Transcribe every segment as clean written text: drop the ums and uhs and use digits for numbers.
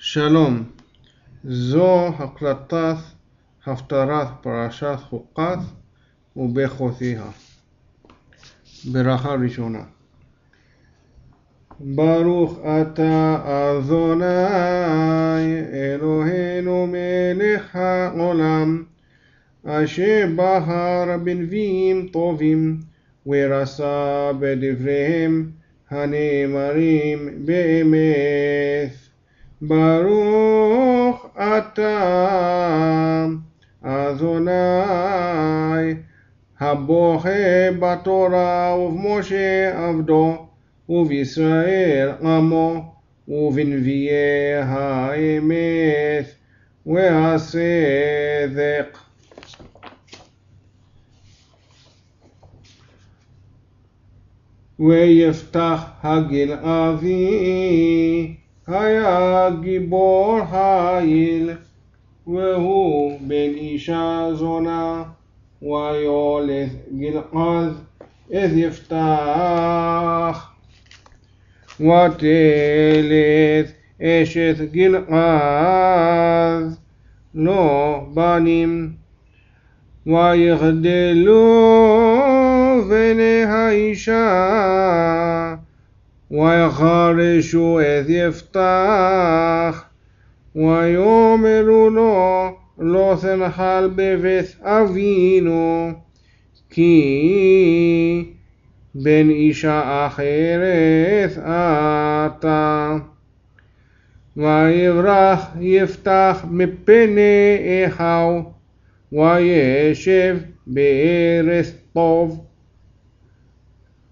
שלום, זו הקלטת הפטרת פרשת חוקת וברכותיה. ברכה ראשונה. ברוך אתה אדוני אלוהינו מלך העולם, אשר בחר בנביאים טובים ורסה בדבריהם הנאמרים באמת. ברוך אתה אדוני הבוחר בתורה ובמשה עבדו ובישראל עמו ובנביאי האמת והצדק. ויפתח הגלעדי היה גיבור חיל, והוא בן אישה זונה, ויולד גלעד את יפתח. ותלד אשת גלעד לו בנים, ויגדלו בני האישה, ויחרשו את יפתח, ויאמרו לו לא תנחל בבית אבינו, כי בן אישה אחרת אתה. ויברח יפתח מפני אחיו, וישב בארץ טוב.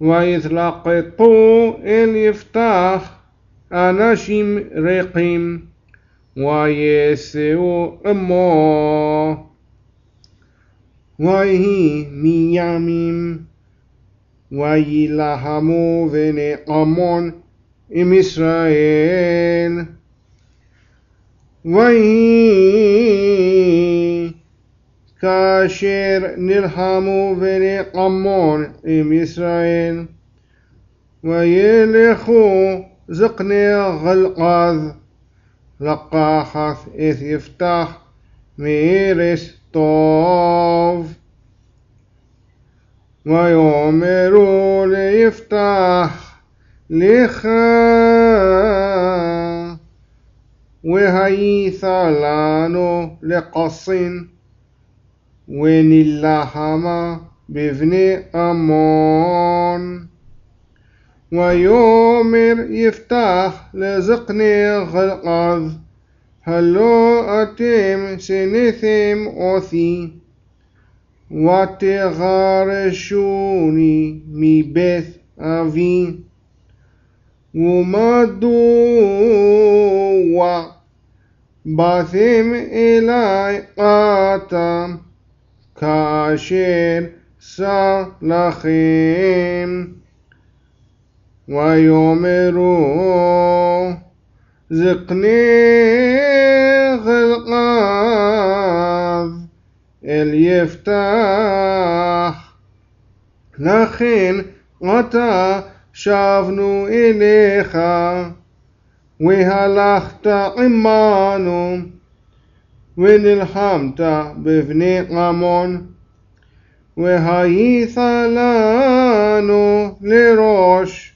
ויתלקטו אל יפתח אנשים ריקים, ויסעו עמו. ויהי מימים, וילחמו בני עמון עם ישראל. ויהי כאשר נלחמו בני עמון עם ישראל, וילכו זקני גלעד לקחת את יפתח מארץ טוב. ויאמרו ליפתח לך והיית לנו לקצין, ונלחמה בבני עמון. ויאמר יפתח לזקני גלעד, הלא אתם שנאתם אותי, ותגרשוני מבית אבי, ומדוע באתם אלי עתה, כאשר שר לכם? ויאמרו זקני גלעד אל יפתח, לכן עתה שבנו אליך, והלכת עמנו, ונלחמת בבני עמון, והיית לנו לראש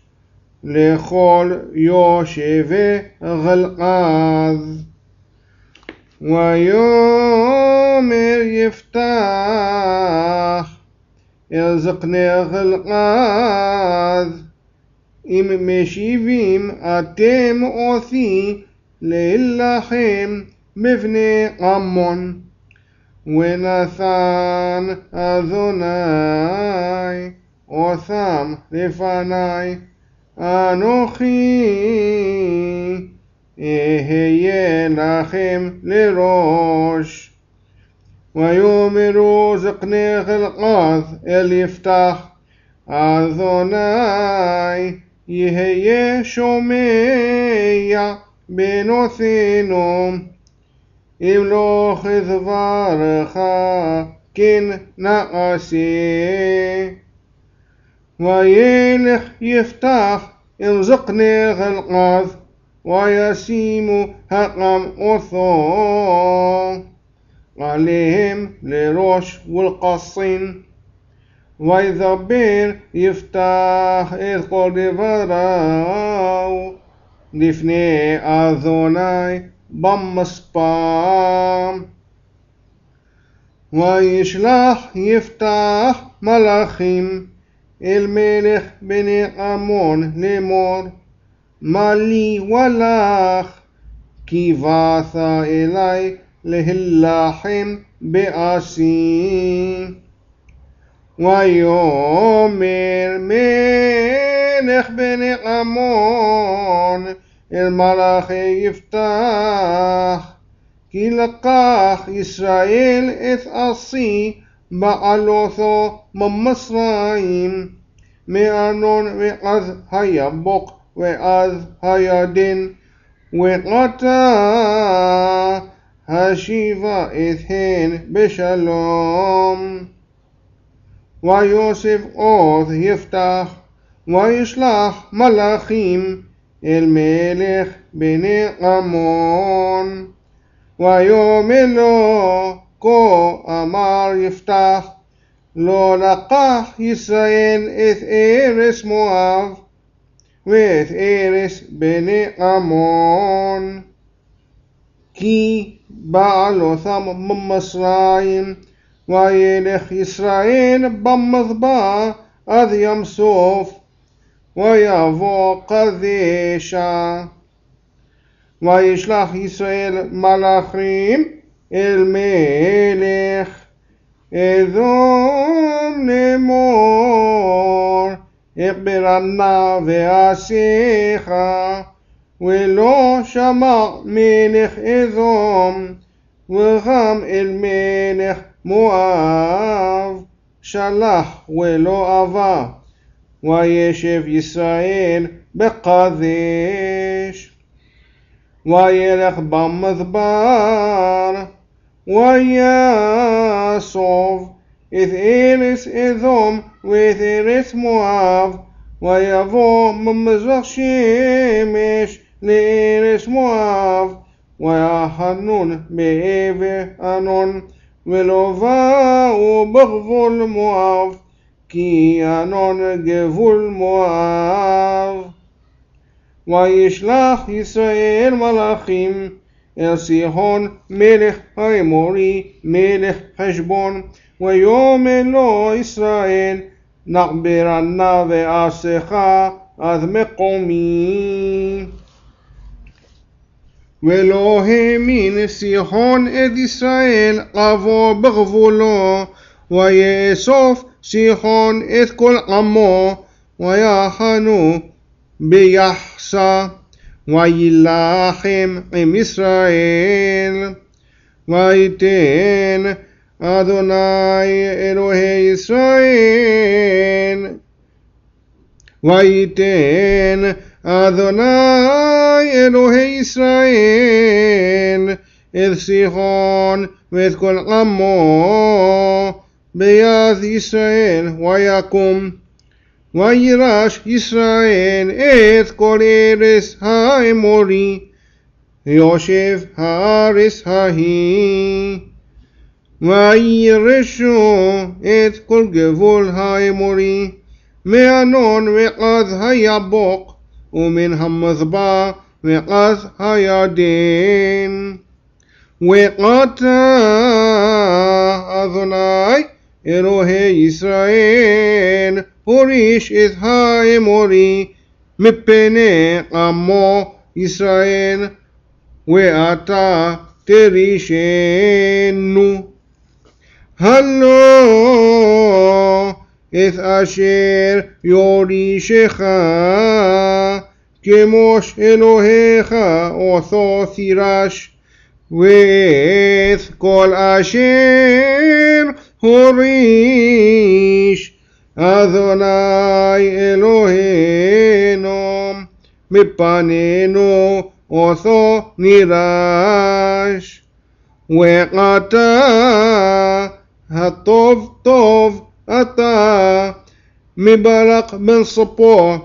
לכל יושבי גלעד. ויאמר יפתח אל זקני גלעד, אם משיבים אתם אותי להילחם בבני עמון, ונתן אדוני אותם לפני, אנוכי אהיה לכם לראש. ויאמרו זקני גלעד אל יפתח, אדוני יהיה שומע בנותינו, אם לא כדברך כן נעשה. וילך יפתח עם זקני גלעד, וישימו הקם אותו עליהם לראש ולקצין. וידבר יפתח את כל דבריו לפני אדוני במספר. וישלח יפתח מלאכים אל מלך בני עמון לאמור, מה לי ולך כי באת אלי להילחם באסי. ויאמר מלך בני עמון אל מלאכי יפתח, כי לקח ישראל את אסי בעלותו ממצרים, מארנון ועד היבוק ועד הירדן, ועתה השיבה אתהן בשלום. ויוסף עוד יפתח וישלח מלאכים אל מלך בני עמון. ויאמר לו, כה אמר יפתח, לא לקח ישראל את ארץ מואב ואת ארץ בני עמון, כי בעלותם במצרים. וילך ישראל במדבר עד ים סוף, ויבוא קדשה. וישלח ישראל מלאכים אל מלך אדום לאמור, אכברה נא ועשיך. ולא שמע מלך אדום, וגם אל מלך מואב שלח ולא אבה. וישב ישראל בקדש. וילך במדבר ויאסוף את ארץ אדום ואת ארץ מואב, ויבוא ממזרח שמש לארץ מואב, ויחנון בעבר ארנון, ולא באו בגבול מואב, כי ארנון גבול מואב. וישלח ישראל מלאכים אל סיחון מלך האמורי מלך חשבון, ויאמר לו ישראל, נחברה נא ועשך עד מקומי. ולא האמין סיחון את ישראל לבוא בגבולו, ויאסוף סיחון את כל עמו, ויחנו ביחסה, וילחם עם ישראל. ויתן אדוני אלוהי ישראל, ויתן אדוני אלוהי ישראל את סיחון ואת כל עמו ביד ישראל, ויקום וירש ישראל את כל ארץ האמורי, יושב הארץ ההיא. וירשו את כל גבול האמורי, מארנון ועד היבוק, ומן המדבר ועד הירדן. ועתה אדוני אלוהי ישראל הוריש את האמורי מפני עמו ישראל, ואתה תרישנו. הלא את אשר יורישך, כמו אלוהיך אותו תירש, ואת כל אשר הוריש אדוני אלוהינו מפנינו אותו נירש. ועתה הטוב טוב אתה מבלק בן צפור